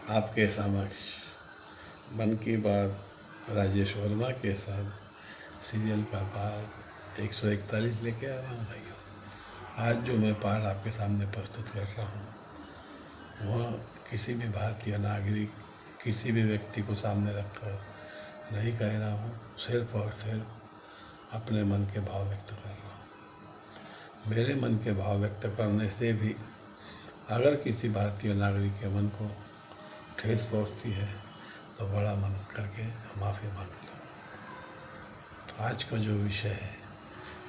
आपके समक्ष मन की बात राजेश वर्मा के साथ सीरियल का पार्ट 141 लेके आ रहा हूँ भाइयों। आज जो मैं पार्ट आपके सामने प्रस्तुत कर रहा हूँ वह किसी भी भारतीय नागरिक, किसी भी व्यक्ति को सामने रखकर नहीं कह रहा हूँ, सिर्फ और सिर्फ अपने मन के भाव व्यक्त कर रहा हूँ। मेरे मन के भाव व्यक्त करने से भी अगर किसी भारतीय नागरिक के मन को ठेस पहुँचती है तो बड़ा मन करके माफ़ी मांग लो। तो आज का जो विषय है,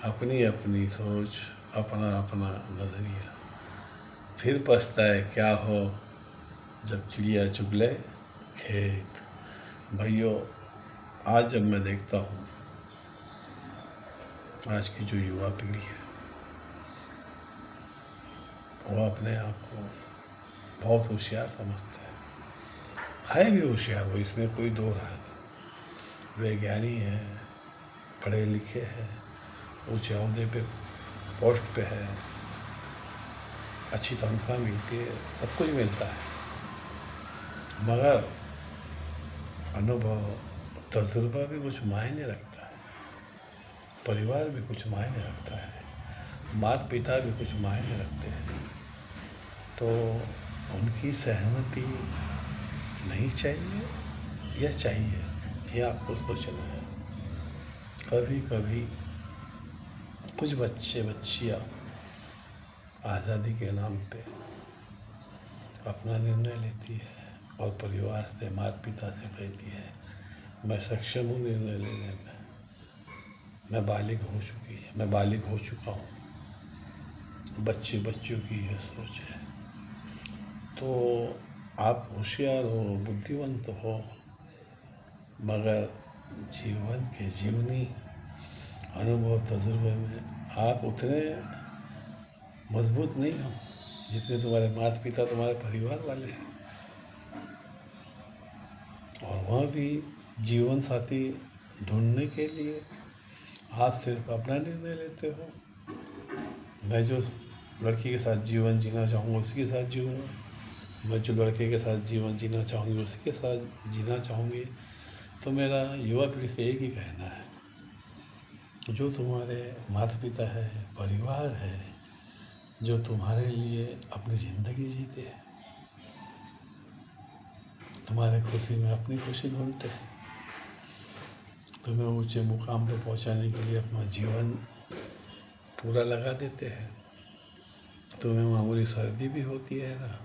अपनी अपनी सोच, अपना अपना नज़रिया, फिर पछताए क्या हो जब चिड़िया चुग ले खेत। भाइयों, आज जब मैं देखता हूँ आज की जो युवा पीढ़ी है वो अपने आप को बहुत होशियार समझता है भी होशियार, वो इसमें कोई दो राय नहीं। वे ज्ञानी हैं, पढ़े लिखे हैं, ऊँचे ओहदे पे पोस्ट पे है, अच्छी तनख्वाह मिलती है, सब कुछ मिलता है, मगर अनुभव तजुर्बा भी कुछ मायने रखता है, परिवार भी कुछ मायने रखता है, माता पिता भी कुछ मायने रखते हैं। तो उनकी सहमति नहीं चाहिए या चाहिए, ये आपको सोचना है। कभी कभी कुछ बच्चियाँ आज़ादी के नाम पे अपना निर्णय लेती है और परिवार से, माता पिता से कहती है मैं सक्षम हूँ निर्णय लेने में, मैं बालिग हो चुका हूँ। बच्चियों की यह सोच है। तो आप होशियार हो, बुद्धिवंत हो, मगर जीवन के जीवनी अनुभव तजुर्बे में आप उतने मजबूत नहीं हो जितने तुम्हारे माता पिता, तुम्हारे परिवार वाले हैं। और वह भी जीवन साथी ढूंढने के लिए आप सिर्फ अपना निर्णय लेते हो। मैं जो लड़की के साथ जीवन जीना चाहूँगा उसी के साथ जीऊँगा, मैं जो लड़के के साथ जीवन जीना चाहूँगी उसी के साथ जीना चाहूँगी। तो मेरा युवा पीढ़ी से एक ही कहना है, जो तुम्हारे माता पिता है, परिवार है, जो तुम्हारे लिए अपनी ज़िंदगी जीते हैं, तुम्हारे खुशी में अपनी खुशी ढूंढते हैं, तुम्हें ऊंचे मुकाम पे पहुंचाने के लिए अपना जीवन पूरा लगा देते हैं। तुम्हें मामूली सर्दी भी होती है ना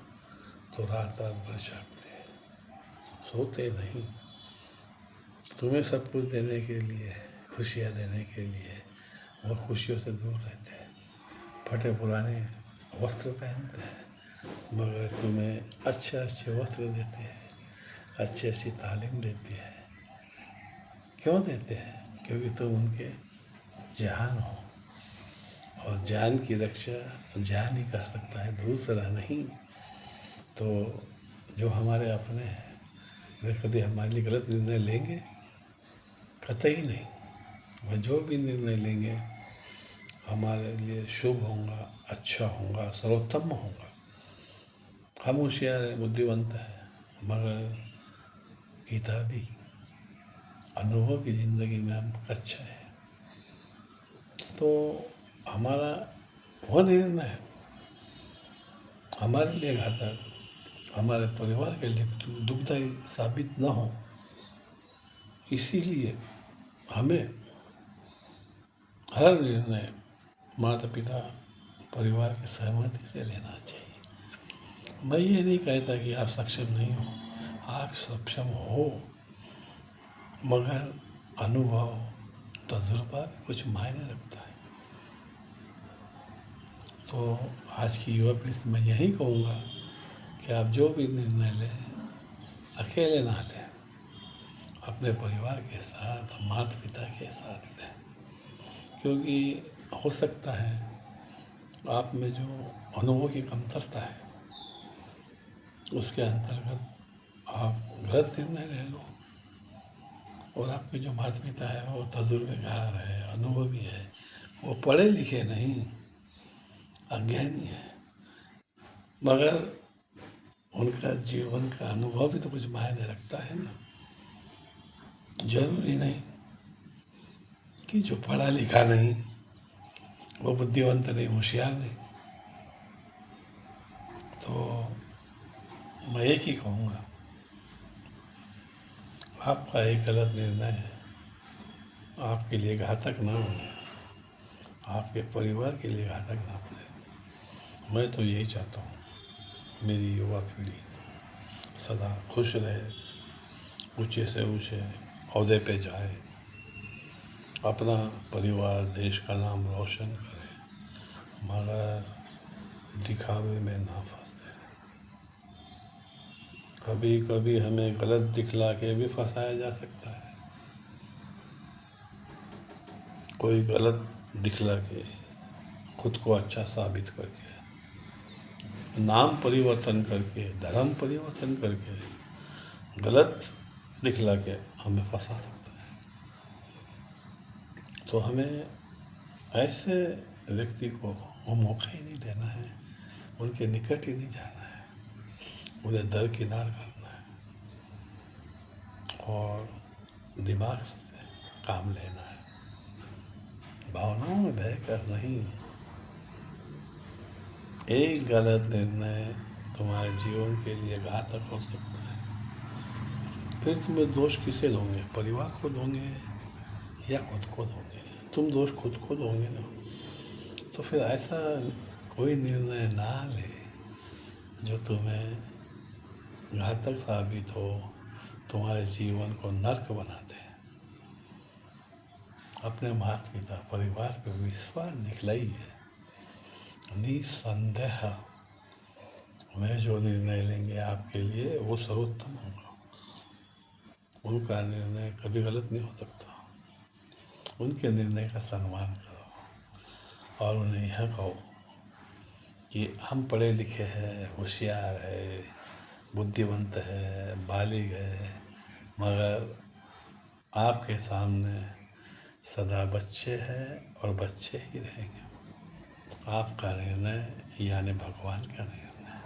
तो रात भर जागते हैं, सोते नहीं। तुम्हें सब कुछ देने के लिए, खुशियाँ देने के लिए वो खुशियों से दूर रहते हैं, फटे पुराने वस्त्र पहनते हैं, मगर तुम्हें अच्छे अच्छे वस्त्र देते हैं, अच्छी तालीम देती है। क्यों देते हैं? क्योंकि तुम उनके जान हो, और जान की रक्षा जान ही कर सकता है, दूसरा नहीं। तो जो हमारे अपने हैं वे कभी हमारे लिए गलत निर्णय लेंगे? कतई नहीं। वह जो भी निर्णय लेंगे हमारे लिए शुभ होगा, अच्छा होगा, सर्वोत्तम होगा। हम होशियार हैं, बुद्धिवंत हैं, मगर किताबी अनुभव की ज़िंदगी में हम कच्चा है। तो हमारा वह निर्णय हमारे लिए घातक, हमारे परिवार के लिए दुखदायी साबित न हो, इसीलिए हमें हर निर्णय माता पिता, परिवार की सहमति से लेना चाहिए। मैं ये नहीं कहता कि आप सक्षम नहीं हो, आप सक्षम हो, मगर अनुभव तजुर्बा भी कुछ मायने रखता है। तो आज की युवा पीढ़ी से मैं यही कहूँगा कि आप जो भी निर्णय लें अकेले ना लें, अपने परिवार के साथ, माता पिता के साथ लें। क्योंकि हो सकता है आप में जो अनुभव की कमतरता है उसके अंतर्गत आप गलत निर्णय ले लो, और आपके जो माता पिता है वो तजुर्बेकार है, अनुभवी है, वो पढ़े लिखे नहीं, अज्ञानी है, मगर उनका जीवन का अनुभव भी तो कुछ मायने रखता है ना। जरूरी नहीं कि जो पढ़ा लिखा नहीं वो बुद्धिवंत नहीं, होशियार नहीं। तो मैं एक ही कहूँगा, आपका एक गलत निर्णय है, आपके लिए घातक ना बने, आपके परिवार के लिए घातक ना बने। मैं तो यही चाहता हूँ मेरी युवा पीढ़ी सदा खुश रहे, ऊंचे से ऊंचे ओहदे पे जाए, अपना परिवार देश का नाम रोशन करे, मगर दिखावे में ना फंसे। कभी कभी हमें गलत दिखला के भी फंसाया जा सकता है। कोई गलत दिखला के खुद को अच्छा साबित करके, नाम परिवर्तन करके, धर्म परिवर्तन करके, गलत दिखला के हमें फंसा सकता है। तो हमें ऐसे व्यक्ति को वो मौका ही नहीं देना है, उनके निकट ही नहीं जाना है, उन्हें दरकिनार करना है और दिमाग से काम लेना है, भावनाओं में बहकर नहीं। एक गलत निर्णय तुम्हारे जीवन के लिए घातक हो सकता है। फिर तुम्हें दोष किसे दोगे? परिवार को दोगे या खुद को दोगे? तुम दोष खुद को दोगे ना, तो फिर ऐसा कोई निर्णय ना ले जो तुम्हें घातक साबित हो, तुम्हारे जीवन को नर्क बना दे। अपने माता पिता परिवार पर विश्वास दिखलाइए। निसंदेह वे जो निर्णय लेंगे आपके लिए वो सर्वोत्तम होगा। उनका निर्णय कभी गलत नहीं हो सकता। उनके निर्णय का सम्मान करो और उन्हें यह कहो कि हम पढ़े लिखे हैं, होशियार है, बुद्धिवंत है, बालिग है, मगर आपके सामने सदा बच्चे हैं और बच्चे ही रहेंगे। आपका निर्णय यानी भगवान का निर्णय,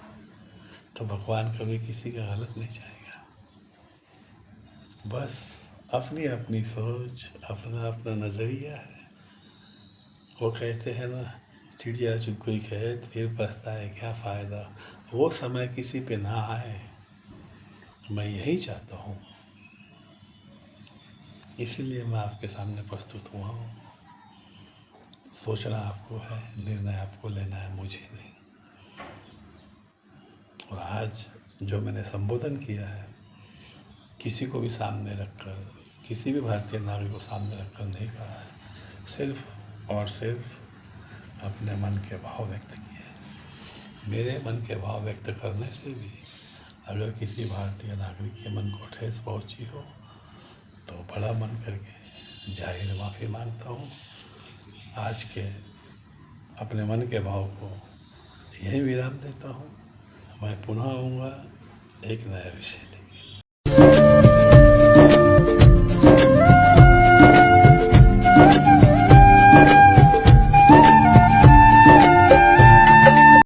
तो भगवान कभी किसी का गलत नहीं चाहेगा। बस अपनी अपनी सोच, अपना अपना नज़रिया है। वो कहते हैं ना, चिड़िया चुग गई खेत फिर पछताए क्या फ़ायदा। वो समय किसी पे ना आए, मैं यही चाहता हूँ। इसीलिए मैं आपके सामने प्रस्तुत हुआ हूँ। सोचना आपको है, निर्णय आपको लेना है, मुझे नहीं। और आज जो मैंने संबोधन किया है, किसी को भी सामने रखकर, किसी भी भारतीय नागरिक को सामने रखकर नहीं कहा है, सिर्फ और सिर्फ अपने मन के भाव व्यक्त किए। मेरे मन के भाव व्यक्त करने से भी अगर किसी भारतीय नागरिक के मन को ठेस पहुंची हो तो बड़ा मन करके जाहिर माफ़ी मांगता हूँ। आज के अपने मन के भाव को यही विराम देता हूँ। मैं पुनः आऊँगा एक नया विषय लेकर।